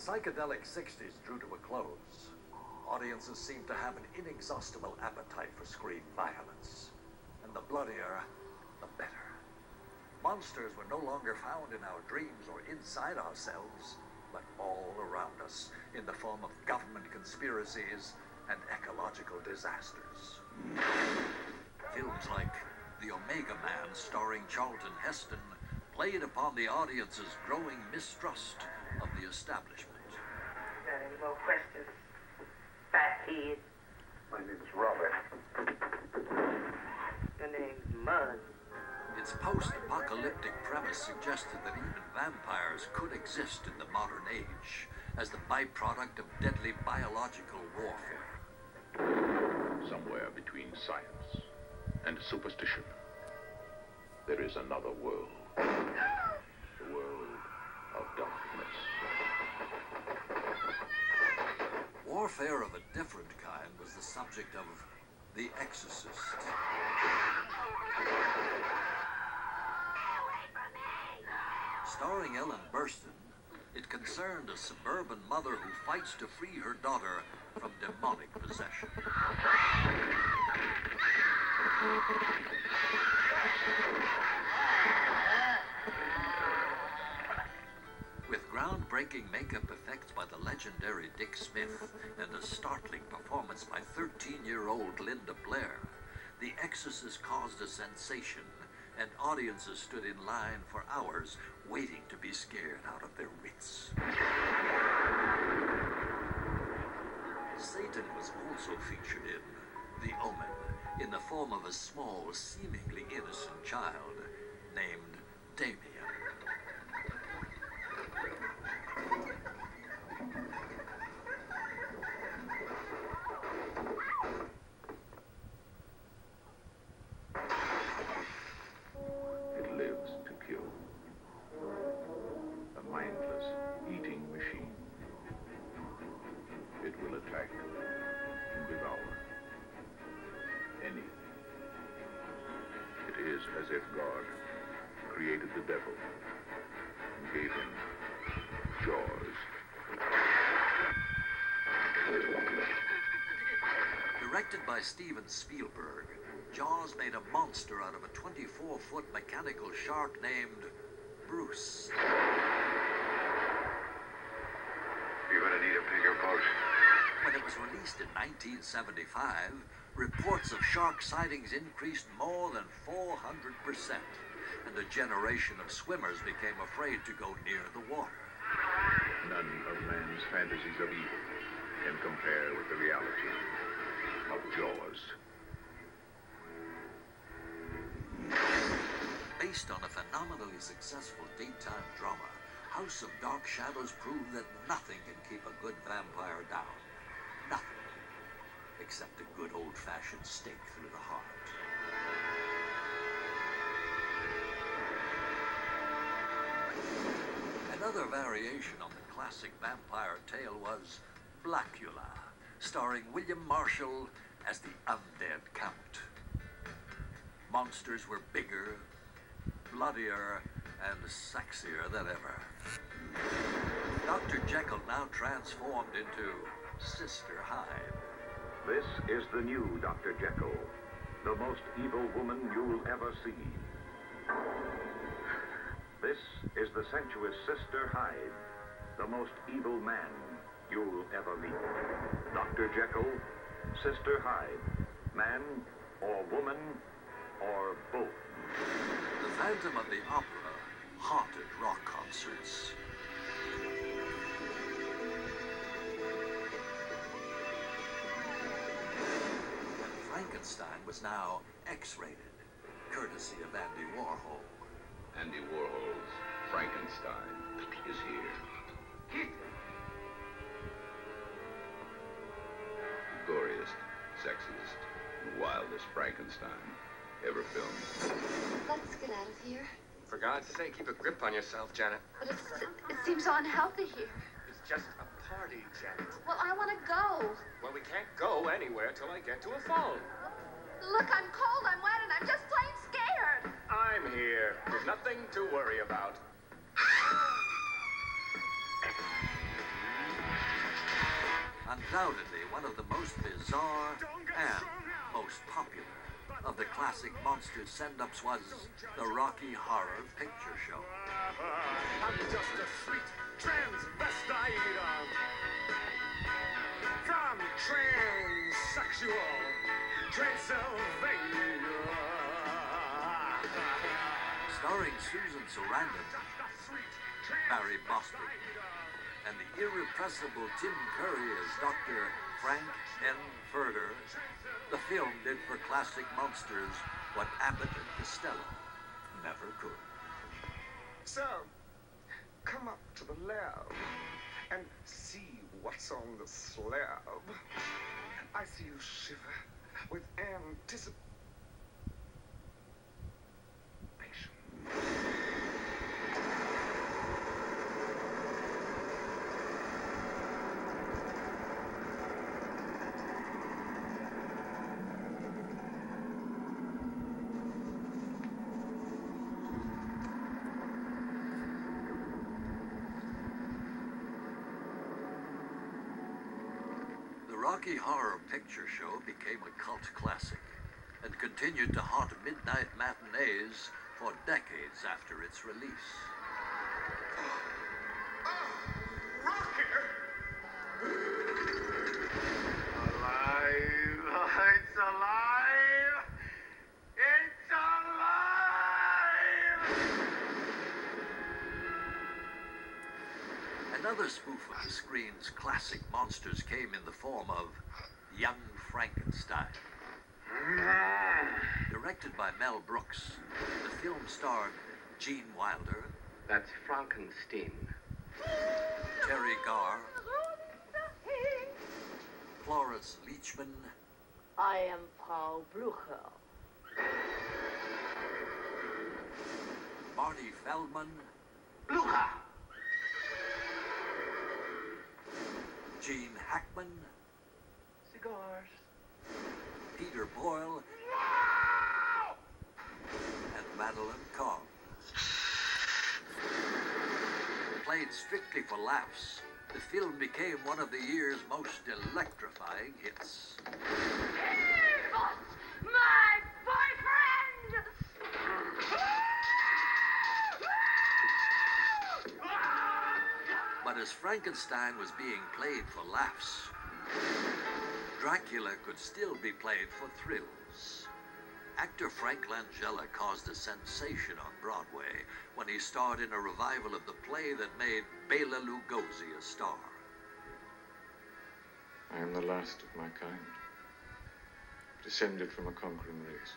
psychedelic 60s drew to a close, audiences seemed to have an inexhaustible appetite for screen violence. And the bloodier, the better. Monsters were no longer found in our dreams or inside ourselves, but all around us in the form of government conspiracies and ecological disasters. Films like The Omega Man, starring Charlton Heston, played upon the audience's growing mistrust of the establishment. Got any more questions, fathead? My name's Robert. Your name's Mud. Its post-apocalyptic premise suggested that even vampires could exist in the modern age as the byproduct of deadly biological warfare. Somewhere between science and superstition, there is another world. The world of darkness. Warfare of a different kind was the subject of The Exorcist. Starring Ellen Burstyn, it concerned a suburban mother who fights to free her daughter from demonic possession. With groundbreaking makeup effects by the legendary Dick Smith and a startling performance by 13-year-old Linda Blair, The Exorcist caused a sensation, and audiences stood in line for hours waiting to be scared out of their wits. Satan was also featured in The Omen, in the form of a small, seemingly innocent child named Damien. It lives to kill. A mindless eating machine. It will attack and devour anything. It is as if God created the devil and gave him jaws. Directed by Steven Spielberg, Jaws made a monster out of a 24-foot mechanical shark named Bruce. You're gonna need a bigger boat. When it was released in 1975, reports of shark sightings increased more than 400%, and a generation of swimmers became afraid to go near the water. None of man's fantasies of evil can compare with the reality of Jaws. Based on a phenomenally successful daytime drama, House of Dark Shadows proved that nothing can keep a good vampire down. Nothing. Except a good old-fashioned stake through the heart. Another variation on the classic vampire tale was Blackula, starring William Marshall as the undead count. Monsters were bigger, bloodier, and sexier than ever. Dr. Jekyll now transformed into Sister Hyde. This is the new Dr. Jekyll, the most evil woman you'll ever see. This is the sensuous Sister Hyde, the most evil man you'll ever meet. Dr. Jekyll, Sister Hyde, man or woman or both. The Phantom of the Opera haunted rock concerts. And Frankenstein was now X-rated, courtesy of Andy Warhol. Andy Warhol's Frankenstein is here. The goriest, sexiest, and wildest Frankenstein ever filmed. Let's get out of here. For God's sake, keep a grip on yourself, Janet. But it seems so unhealthy here. It's just a party, Janet. Well, I want to go. Well, we can't go anywhere till I get to a phone. Look, I'm cold, I'm wet, and I'm just plain scared. I'm here. There's nothing to worry about. Undoubtedly one of the most bizarre and most popular of the classic monster send-ups was the Rocky Horror Picture Show. I'm just a sweet transvestite from transsexual Transylvania. Starring Susan Sarandon, Barry Boston, and the irrepressible Tim Curry as Dr. Frank N. Furter, the film did for classic monsters what Abbott and Costello never could. So, come up to the lab and see what's on the slab. I see you shiver with anticipation. The Rocky Horror Picture Show became a cult classic and continued to haunt midnight matinees for decades after its release. Alive! It's alive! It's alive! Another spoof of the screen's classic monsters came in the form of Young Frankenstein. Directed by Mel Brooks, the film starred Gene Wilder, That's Frankenstein. Terry Garr, Cloris Leachman, I am Paul Blucher. Marty Feldman, Luca! Gene Hackman, Cigars. Peter Boyle, and Madeline Kahn. Played strictly for laughs, the film became one of the year's most electrifying hits. He was my boyfriend! But as Frankenstein was being played for laughs, Dracula could still be played for thrills. Actor Frank Langella caused a sensation on Broadway when he starred in a revival of the play that made Bela Lugosi a star. I am the last of my kind, descended from a conquering race.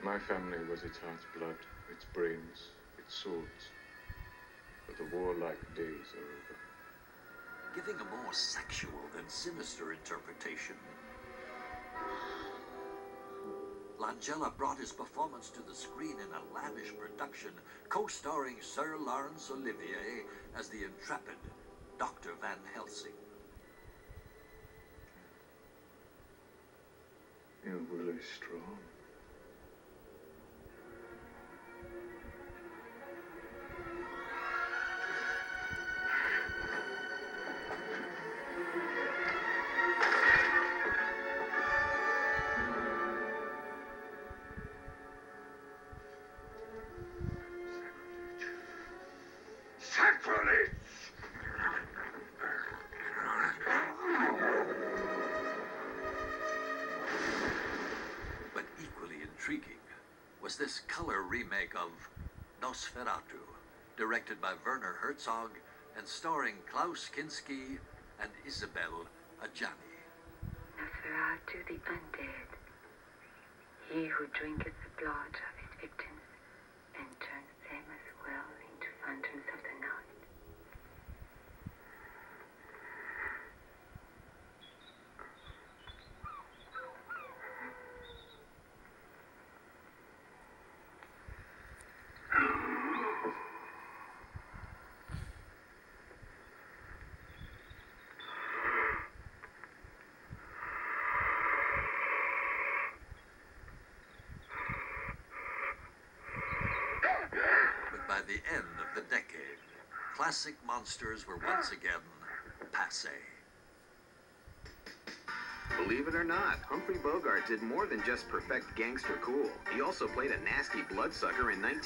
My family was its heart's blood, its brains, its swords. But the warlike days are over. Giving a more sexual than sinister interpretation, Langella brought his performance to the screen in a lavish production, co-starring Sir Laurence Olivier as the intrepid Dr. Van Helsing. You're really strong. Sacrilege! But equally intriguing was this color remake of Nosferatu, directed by Werner Herzog and starring Klaus Kinski and Isabelle Adjani. Nosferatu the undead, he who drinketh the blood of his victims and turns them as well into phantoms of the night. But by the end of the decade, classic monsters were once again passé. Believe it or not, Humphrey Bogart did more than just perfect gangster cool. He also played a nasty bloodsucker in 19...